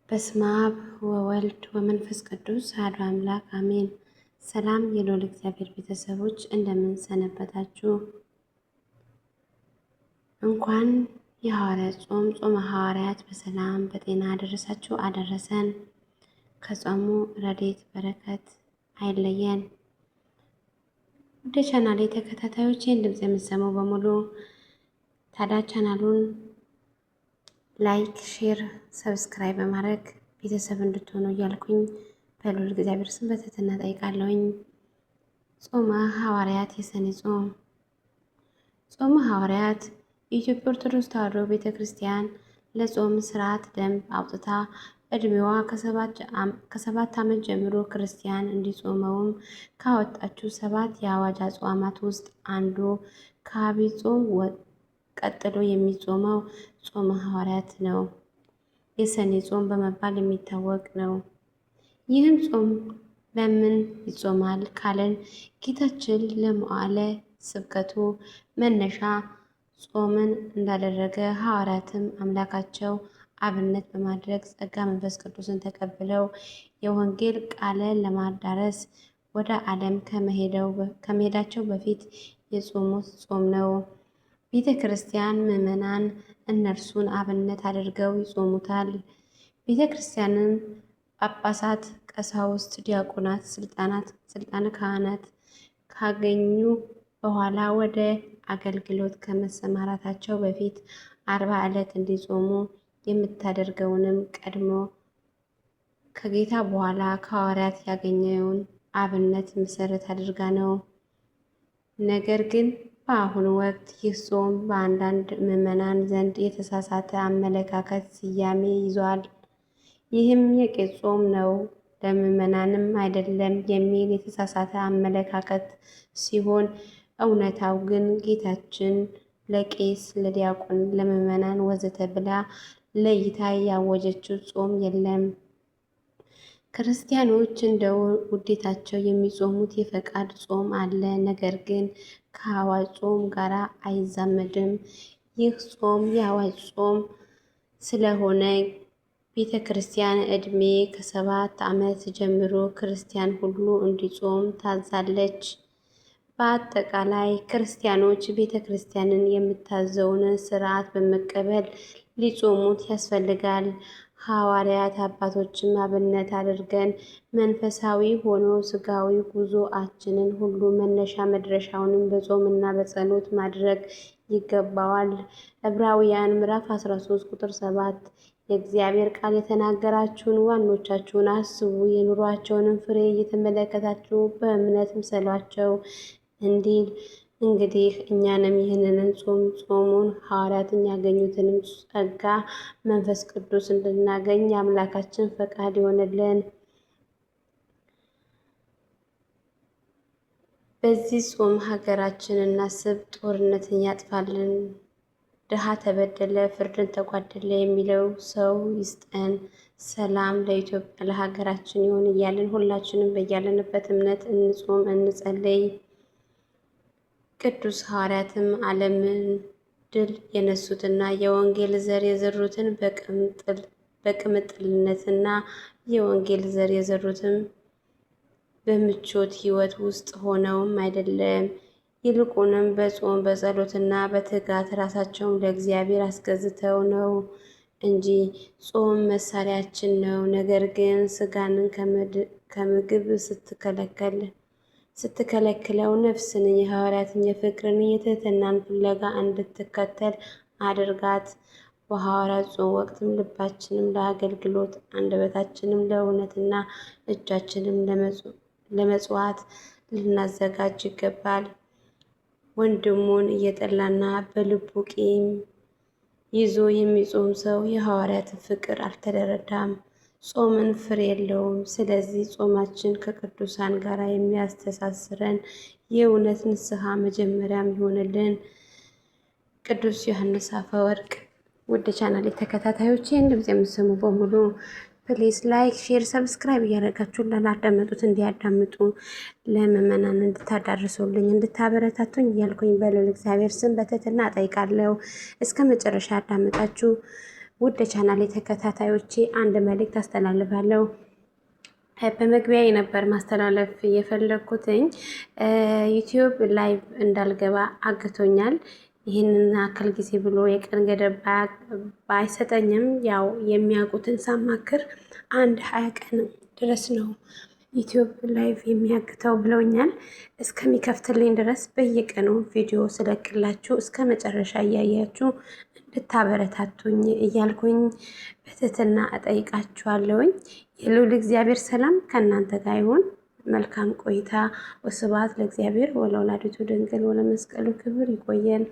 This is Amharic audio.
በስመ አብ ወወልድ ወመንፈስ ቅዱስ አሐዱ አምላክ አሜን። ሰላም የልዑል እግዚአብሔር ቤተሰቦች እንደምን ሰነበታችሁ? እንኳን የሐዋርያት ጾም ጾመ ሐዋርያት በሰላም በጤና አደረሳችሁ አደረሰን። ከጾሙ ረድኤት በረከት አይለየን። ወደ ቻናሌ ተከታታዮች ይህን ድምፅ የምትሰሙ በሙሉ ታዲያ ቻናሉን ላይክ፣ ሼር፣ ሰብስክራይብ በማድረግ ቤተሰብ እንድትሆኑ እያልኩኝ በልዑል እግዚአብሔር ስም በትህትና ጠይቃለሁኝ። ጾመ ሐዋርያት የሰኔ ጾም። ጾመ ሐዋርያት የኢትዮጵያ ኦርቶዶክስ ተዋሕዶ ቤተ ክርስቲያን ለጾም ስርዓት ደንብ አውጥታ ዕድሜዋ ከ7 ዓመት ጀምሮ ክርስቲያን እንዲጾመውም ካወጣችው 7 የአዋጅ አጽዋማት ውስጥ አንዱ ከዐቢይ ጾም ቀጥሎ የሚጾመው ጾመ ሐዋርያት ነው። የሰኔ ጾም በመባል የሚታወቅ ነው። ይህም ጾም ለምን ይጾማል ካለን ጌታችን ለመዋዕለ ስብከቱ መነሻ ጾምን እንዳደረገ ሐዋርያትም አምላካቸው አብነት በማድረግ ጸጋ መንፈስ ቅዱስን ተቀብለው የወንጌል ቃልን ለማዳረስ ወደ ዓለም ከመሄዳቸው በፊት የጾሙት ጾም ነው። ቤተ ክርስቲያን ምዕመናን እነርሱን አብነት አድርገው ይጾሙታል። ቤተ ክርስቲያንም ጳጳሳት፣ ቀሳውስት፣ ዲያቆናት ስልጣነ ክህነት ካገኙ በኋላ ወደ አገልግሎት ከመሰማራታቸው በፊት 40 ዕለት እንዲጾሙ የምታደርገውንም ቀድሞ ከጌታ በኋላ ከሐዋርያት ያገኘውን አብነት መሰረት አድርጋ ነው። ነገር ግን በአሁኑ ወቅት ይህ ጾም በአንዳንድ ምዕመናን ዘንድ የተሳሳተ አመለካከት ስያሜ ይዟል። ይህም የቄስ ጾም ነው ለምዕመናንም አይደለም የሚል የተሳሳተ አመለካከት ሲሆን፣ እውነታው ግን ጌታችን ለቄስ፣ ለዲያቆን፣ ለምዕመናን ወዘተ ብላ ለይታ ያወጀችው ጾም የለም። ክርስቲያኖች እንደ ውዴታቸው የሚጾሙት የፈቃድ ጾም አለ። ነገር ግን ከአዋጅ ጾም ጋር አይዛመድም። ይህ ጾም የአዋጅ ጾም ስለሆነ ቤተ ክርስቲያን ዕድሜ ከ7 ዓመት ጀምሮ ክርስቲያን ሁሉ እንዲጾም ታዛለች። በአጠቃላይ ክርስቲያኖች ቤተ ክርስቲያንን የምታዘውን ሥርዓት በመቀበል ሊጾሙት ያስፈልጋል። ሐዋርያት አባቶችም አብነት አድርገን መንፈሳዊ ሆኖ ሥጋዊ ጉዞአችንን ሁሉ መነሻ መድረሻውንም በጾምና በጸሎት ማድረግ ይገባዋል። ዕብራውያን ምዕራፍ 13 ቁጥር 7 የእግዚአብሔር ቃል የተናገራችሁን ዋኖቻችሁን አስቡ፣ የኑሯቸውንም ፍሬ እየተመለከታችሁ በእምነት ምሰሏቸው እንዲል። እንግዲህ እኛንም ይህንን ጾሙን ሐዋርያትን ያገኙትንም ጸጋ መንፈስ ቅዱስ እንድናገኝ የአምላካችን ፈቃድ ይሆንልን። በዚህ ጾም ሀገራችን እናስብ፣ ጦርነትን ያጥፋልን፣ ድሃ ተበደለ፣ ፍርድን ተጓደለ የሚለው ሰው ይስጠን። ሰላም ለኢትዮጵያ ለሀገራችን ይሁን እያልን ሁላችንም በያለንበት እምነት እንጾም እንጸልይ። ቅዱስ ሐዋርያትም ዓለምን ድል የነሱትና የወንጌል ዘር የዘሩትን በቅምጥልነትና የወንጌል ዘር የዘሩትን በምቾት ሕይወት ውስጥ ሆነውም አይደለም። ይልቁንም በጾም በጸሎትና በትጋት ራሳቸውን ለእግዚአብሔር አስገዝተው ነው እንጂ። ጾም መሳሪያችን ነው። ነገር ግን ሥጋንን ከምግብ ስትከለክለው ነፍስን የሐዋርያትን የፍቅርን የትህትናን ፍለጋ እንድትከተል አድርጋት። በሐዋርያት ጾም ወቅትም ልባችንም ለአገልግሎት አንደበታችንም ለእውነትና እጃችንም ለመጽዋት ልናዘጋጅ ይገባል። ወንድሙን እየጠላና በልቡ ቂም ይዞ የሚጾም ሰው የሐዋርያትን ፍቅር አልተረዳም። ጾምን ፍሬ የለውም። ስለዚህ ጾማችን ከቅዱሳን ጋር የሚያስተሳስረን የእውነት ንስሐ መጀመሪያም ይሆንልን። ቅዱስ ዮሐንስ አፈወርቅ። ውድ ቻናል ተከታታዮች ይህን ድምፅ የምትሰሙ በሙሉ ፕሊዝ ላይክ፣ ሼር፣ ሰብስክራይብ እያደረጋችሁ ላላዳመጡት እንዲያዳምጡ ለምዕመናን እንድታዳርሱልኝ እንድታበረታቱኝ እያልኩኝ በልዑል እግዚአብሔር ስም በትህትና እጠይቃለሁ። እስከ መጨረሻ ያዳመጣችሁ ውድ ቻናሌ ተከታታዮቼ አንድ መልእክት አስተላልፋለሁ። በመግቢያ የነበር ማስተላለፍ የፈለኩትኝ ዩቲዩብ ላይቭ እንዳልገባ አግቶኛል። ይህንን አካል ጊዜ ብሎ የቀን ገደብ ባይሰጠኝም ያው የሚያውቁትን ሳማክር 20 ቀን ድረስ ነው ዩቲዩብ ላይቭ የሚያግተው ብለውኛል። እስከሚከፍትልኝ ድረስ በየቀኑ ቪዲዮ ስለቅላችሁ እስከ መጨረሻ እያያችሁ እንድታበረታቱኝ እያልኩኝ በትህትና እጠይቃችኋለሁኝ። የልዑል እግዚአብሔር ሰላም ከእናንተ ጋር ይሁን። መልካም ቆይታ። ወስብሐት ለእግዚአብሔር ወለወላዲቱ ድንግል ወለመስቀሉ ክብር። ይቆየን።